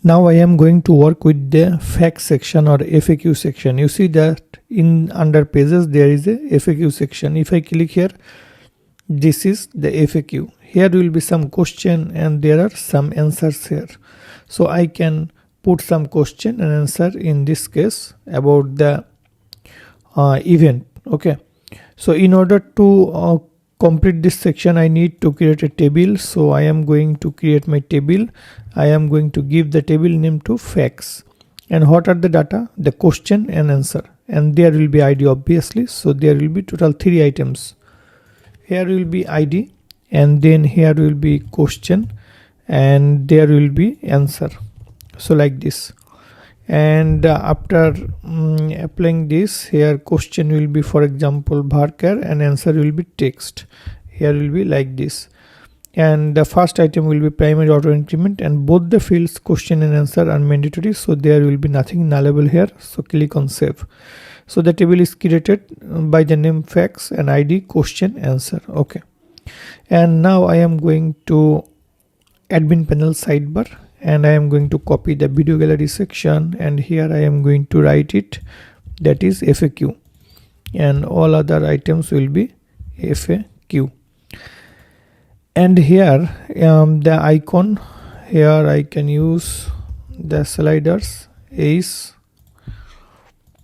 Now I am going to work with the fact section or FAQ section. You see that in under pages there is a FAQ section. If I click here, this is the FAQ. Here will be some question and there are some answers here. So I can put some question and answer in this case about the event. Okay. So in order to complete this section, I need to create a table. So I am going to create my table. I am going to give the table name to facts. And what are the data? The question and answer. And there will be ID obviously. So there will be total 3 items. Here will be ID and then here will be question and there will be answer. So like this. And after applying this, here question will be, for example, varchar and answer will be text. Here will be like this. And the first item will be primary auto increment, and both the fields question and answer are mandatory, so there will be nothing nullable here. So click on save. So the table is created by the name facts and ID question answer. Okay. And now I am going to admin panel sidebar. And I am going to copy the video gallery section, and here I am going to write it, that is FAQ, and all other items will be FAQ. And here the icon, here I can use the sliders is,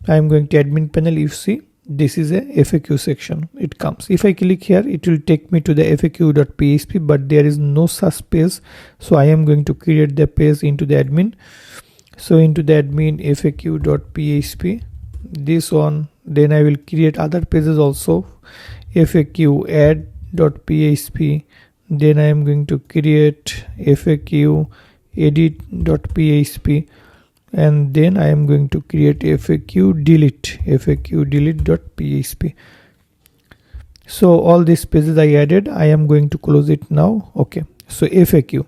I am going to admin panel. You see this is a FAQ section. It comes, if I click here, it will take me to the FAQ.php, but there is no such page. So I am going to create the page into the admin. So into the admin FAQ.php, this one, then I will create other pages also, FAQ add.php, then I am going to create FAQ edit.php, and then I am going to create FAQ delete.php. So all these pages I added, I am going to close it now. Okay. So FAQ.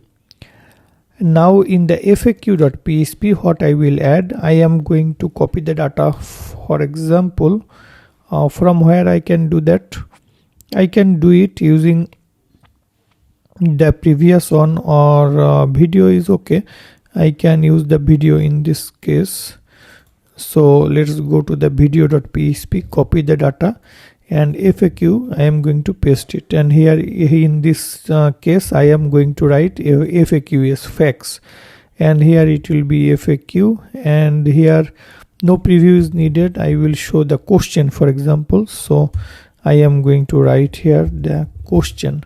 Now in the FAQ.php, what I will add, I am going to copy the data. For example, from where I can do that, I can do it using the previous one, or video is okay. I can use the video in this case. So let's go to the video.php, copy the data, and FAQ I am going to paste it. And here in this case I am going to write FAQ as facts, and here it will be FAQ, and here no preview is needed. I will show the question, for example. So I am going to write here the question.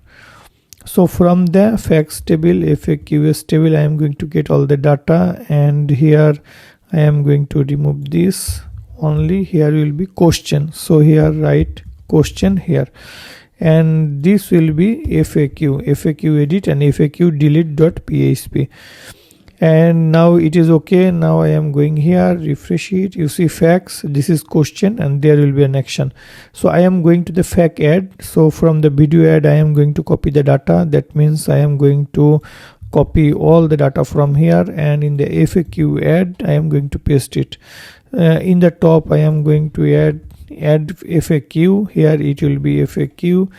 So from the facts table, FAQs table, I am going to get all the data, and here I am going to remove this. Only here will be question. So here write question here, and this will be FAQ edit and FAQ delete.php. And now it is okay. Now I am going here, refresh it. You see facts, this is question, and there will be an action. So I am going to the fact add. So from the video add, I am going to copy the data. That means I am going to copy all the data from here, and in the FAQ add, I am going to paste it. In the top, I am going to add FAQ. Here it will be FAQ.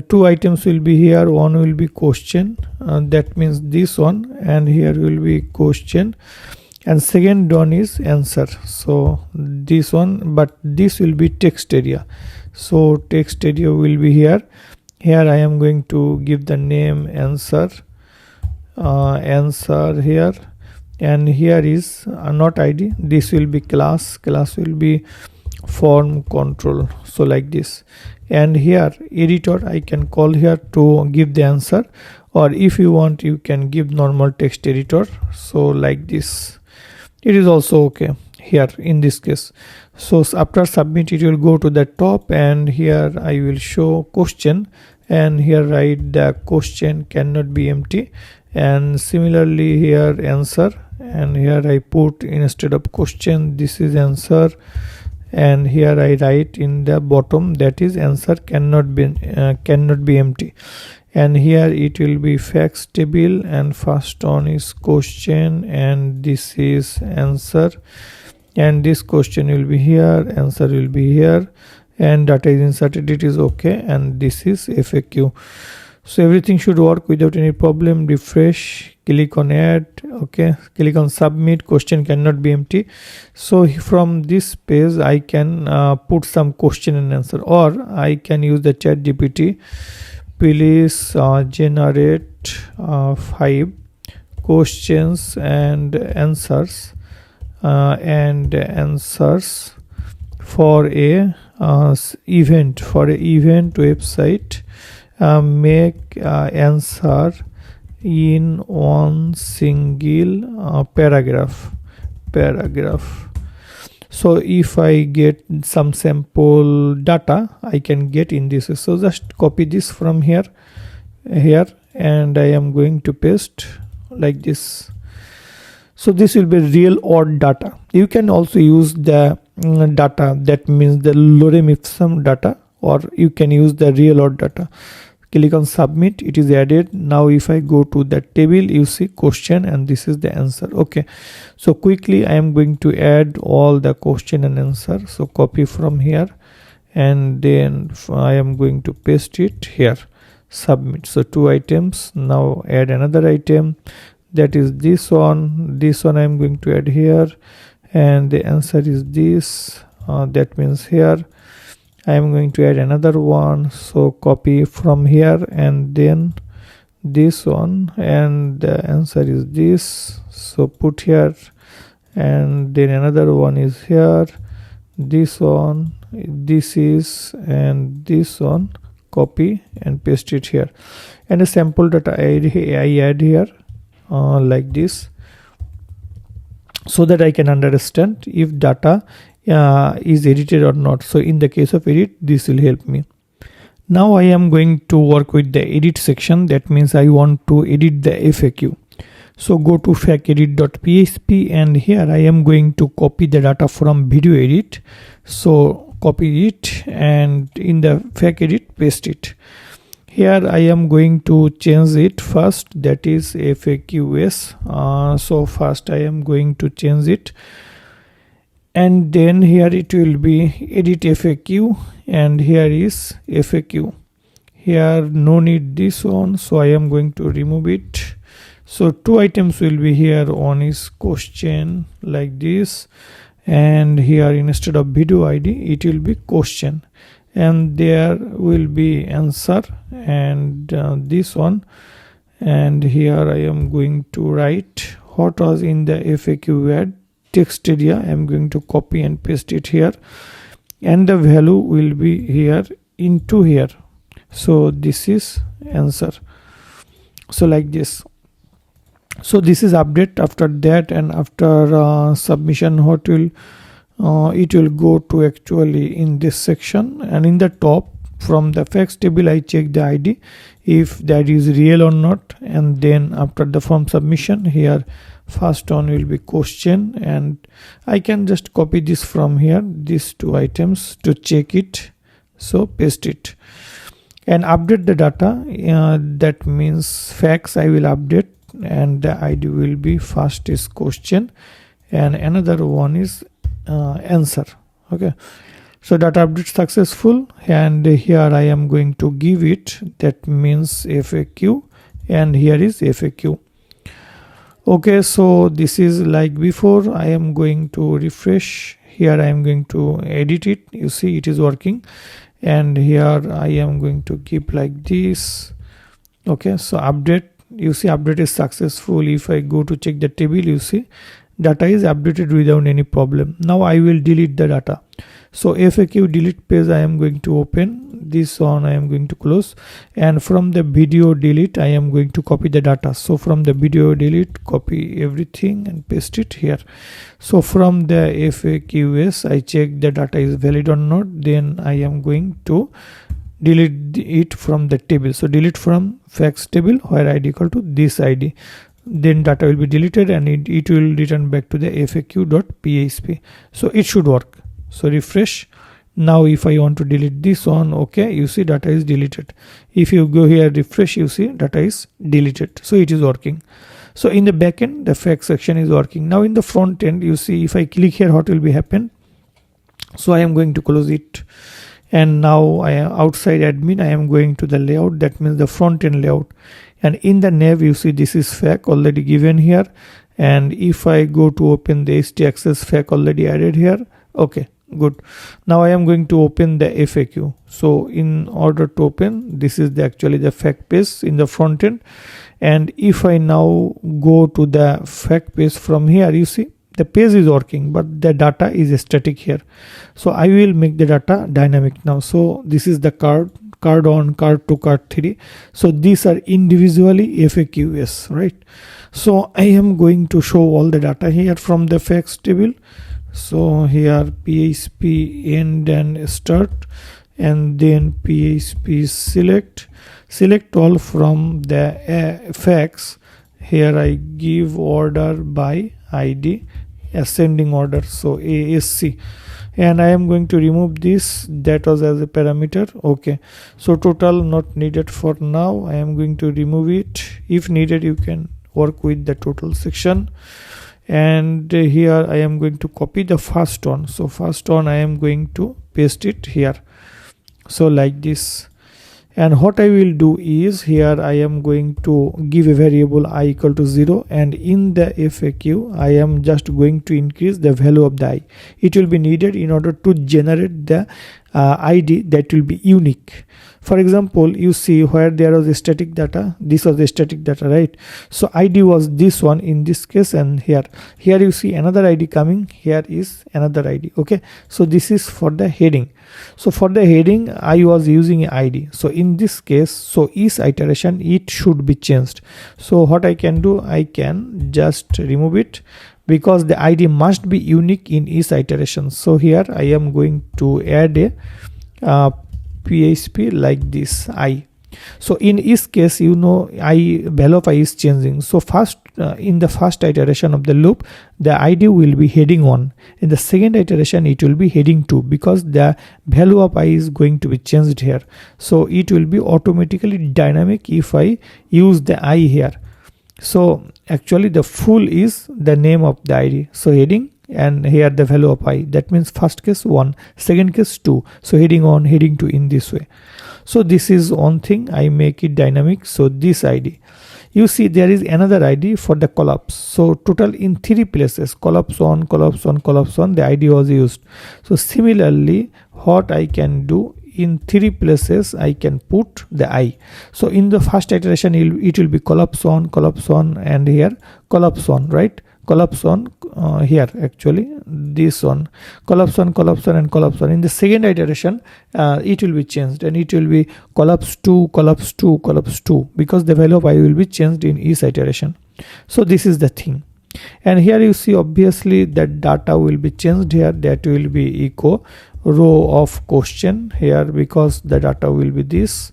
2 items will be here. One will be question, that means this one, and here will be question, and second one is answer. So this one, but this will be text area. So text area will be here. Here I am going to give the name answer, answer here, and here is not ID. This will be class will be form control. So like this. And here editor I can call here to give the answer, or if you want you can give normal text editor. So like this, it is also okay here in this case. So after submit, it will go to the top, and here I will show question, and here write the question cannot be empty, and similarly here answer, and here I put instead of question this is answer, and here I write in the bottom that is answer cannot be empty, and here it will be facts table, and first one is question, and this is answer, and this question will be here, answer will be here, and data is inserted, it is okay, and this is FAQ. So everything should work without any problem. Refresh, click on add, okay, click on submit. Question cannot be empty. So from this page I can put some question and answer, or I can use the chat GPT. Please generate 5 questions and answers for a event website. Make answer in one single paragraph. So if I get some sample data, I can get in this. So just copy this from here, and I am going to paste like this. So this will be real or data. You can also use the data, that means the lorem ipsum data, or you can use the real or data. Click on submit, it is added. Now if I go to the table, you see question, and this is the answer. Okay, so quickly I am going to add all the question and answer. So copy from here, and then I am going to paste it here, submit. So 2 items. Now add another item, that is this one. I am going to add here, and the answer is this. That means here I am going to add another one. So copy from here, and then this one, and the answer is this. So put here, and then another one is here, this one, this is, and this one. Copy and paste it here, and a sample data I add here like this, so that I can understand if data is edited or not. So in the case of edit, this will help me. Now I am going to work with the edit section. That means I want to edit the FAQ. So go to facedit.php, and here I am going to copy the data from video edit. So copy it, and in the facedit paste it. Here I am going to change it first, that is FAQs. So first I am going to change it, and then here it will be edit FAQ, and here is FAQ. Here no need this one, so I am going to remove it. So 2 items will be here. One is question like this, and here instead of video ID it will be question, and there will be answer, and this one, and here I am going to write what was in the FAQ word text area. I am going to copy and paste it here, and the value will be here into here. So this is answer. So like this. So this is update. After that, and after submission, what will it will go to actually in this section, and in the top from the facts table I check the ID if that is real or not, and then after the form submission, here first one will be question, and I can just copy this from here, these 2 items to check it. So paste it and update the data. That means facts I will update, and the ID will be first is question, and another one is answer. Okay, so data update successful, and here I am going to give it, that means FAQ, and here is FAQ. Okay, so this is like before. I am going to refresh. Here I am going to edit it. You see it is working, and here I am going to keep like this. Okay, so update, you see update is successful. If I go to check the table, you see data is updated without any problem. Now I will delete the data. So FAQ delete page I am going to open, this one I am going to close, and from the video delete I am going to copy the data. So from the video delete, copy everything and paste it here. So from the FAQs I check the data is valid or not, then I am going to delete it from the table. So delete from facts table where ID equal to this ID, then data will be deleted, and it will return back to the faq.php. So it should work. So refresh. Now if I want to delete this one, okay, you see data is deleted. If you go here refresh, you see data is deleted. So it is working. So in the backend the fact section is working. Now in the front end, you see if I click here, what will be happen? So I am going to close it, And now I am outside admin, I am going to the layout, that means the front end layout. And in the nav, you see this is FAQ already given here. And if I go to open the htaccess FAQ already added here. Okay, good. Now I am going to open the FAQ. So in order to open, this is actually the FAQ page in the front end. And if I now go to the FAQ page from here, you see the page is working, but the data is static here. So I will make the data dynamic now. So this is the card 1, card 2, card 3. So these are individually FAQs, right? So I am going to show all the data here from the facts table. So here PHP end and start, and then PHP select all from the facts. Here I give order by ID, ascending order, so ASC, and I am going to remove this, that was as a parameter. Okay, so total not needed for now. I am going to remove it. If needed, you can work with the total section. And here I am going to copy the first one. So first one I am going to paste it here, so like this. And what I will do is, here I am going to give a variable I equal to 0, and in the FAQ I am just going to increase the value of the I. It will be needed in order to generate the ID that will be unique. For example, you see where there was a static data, this was the static data, right? So ID was this one in this case, and here you see another ID coming, here is another ID. Okay, so this is for the heading. So for the heading I was using ID. So in this case, so each iteration it should be changed. So what I can do, I can just remove it, because the ID must be unique in each iteration. So here I am going to add a PHP like this I. So in each case, you know, value of I is changing. So first in the first iteration of the loop, the ID will be heading 1. In the second iteration, it will be heading 2, because the value of I is going to be changed here. So it will be automatically dynamic if I use the I here. So actually the full is the name of the ID. So heading, and here the value of I, that means first case 1, second case 2. So heading 1, heading 2 in this way. So this is one thing, I make it dynamic. So this ID, you see there is another ID for the collapse. So total in 3 places, collapse 1, collapse 1, collapse 1, the ID was used. So similarly, what I can do, in 3 places I can put the I. So in the first iteration it will be collapse 1, and here collapse 1, right? Collapse 1 here, actually this one, collapse 1, and collapse 1. In the second iteration it will be changed, and it will be collapse 2, collapse 2, collapse 2, because the value of I will be changed in each iteration. So this is the thing. And here you see obviously that data will be changed here, that will be echo row of question here, because the data will be this,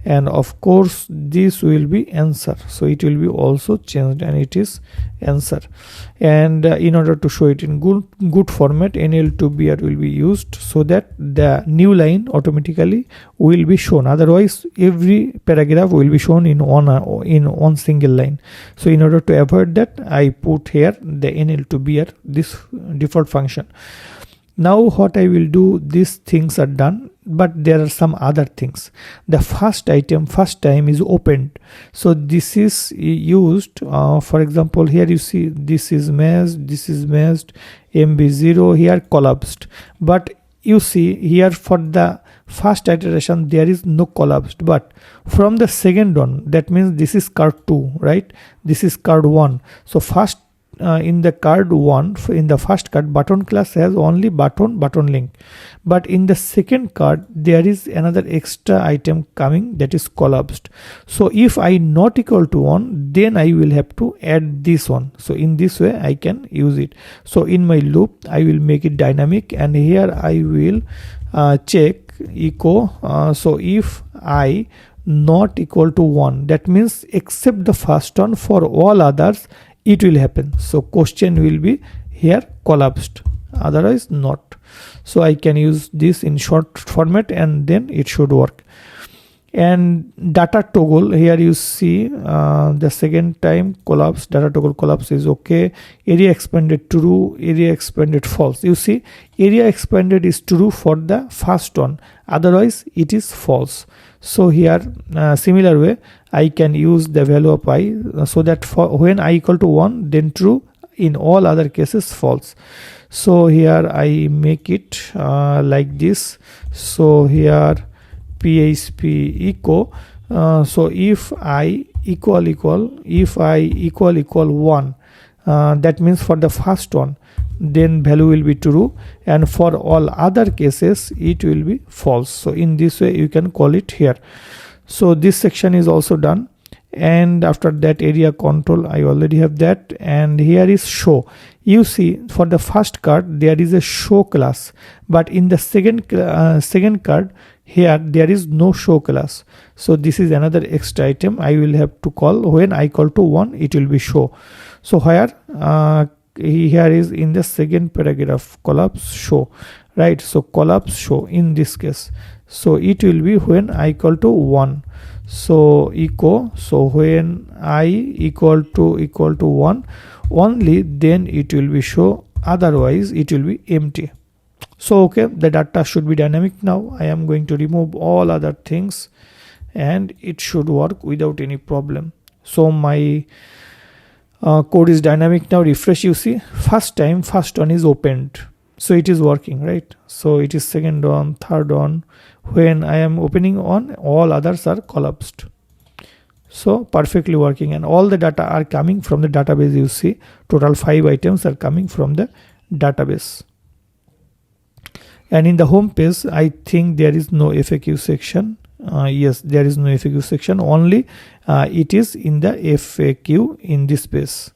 and of course this will be answer. So it will be also changed, and it is answer. And in order to show it in good format, NL2BR will be used, so that the new line automatically will be shown. Otherwise every paragraph will be shown in one single line. So in order to avoid that, I put here the NL2BR, this default function. Now what I will do, these things are done, but there are some other things. The first item first time is opened. So this is used, for example, here you see this is merged, this is merged, MB0 here collapsed. But you see here for the first iteration there is no collapsed, but from the second one, that means this is card 2, right? This is card 1. So first in the card 1, in the first card, button class has only button link, but in the second card there is another extra item coming, that is collapsed. So if I not equal to 1, then I will have to add this one. So in this way I can use it. So in my loop I will make it dynamic, and here I will check echo. So if I not equal to 1, that means except the first one, for all others it will happen. So question will be here collapsed, otherwise not. So I can use this in short format, and then it should work. And data toggle, here you see the second time collapse, data toggle collapse is okay. Area expanded true, area expanded false. You see, area expanded is true for the first one, otherwise it is false. So here similar way I can use the value of I, so that for when I equal to 1 then true, in all other cases false. So here I make it like this. So here PHP echo, so if I equal 1, that means for the first one then value will be true, and for all other cases it will be false. So in this way you can call it here. So this section is also done, and after that area control I already have that. And here is show. You see, for the first card there is a show class, but in the second card here there is no show class. So this is another extra item I will have to call. When I call to 1 it will be show. So here here is in the second paragraph collapse show, right? So collapse show in this case, so it will be when I equal to 1. So echo, so when I equal to 1 only, then it will be show, otherwise it will be empty. So okay, the data should be dynamic now. I am going to remove all other things and it should work without any problem. So my code is dynamic now. Refresh, you see, first one is opened, so it is working, right? So it is second one, third one. When I am opening on, all others are collapsed. So perfectly working, and all the data are coming from the database. You see, total 5 items are coming from the database. And in the home page I think there is no FAQ section. Yes, there is no FAQ section, only it is in the FAQ in this page.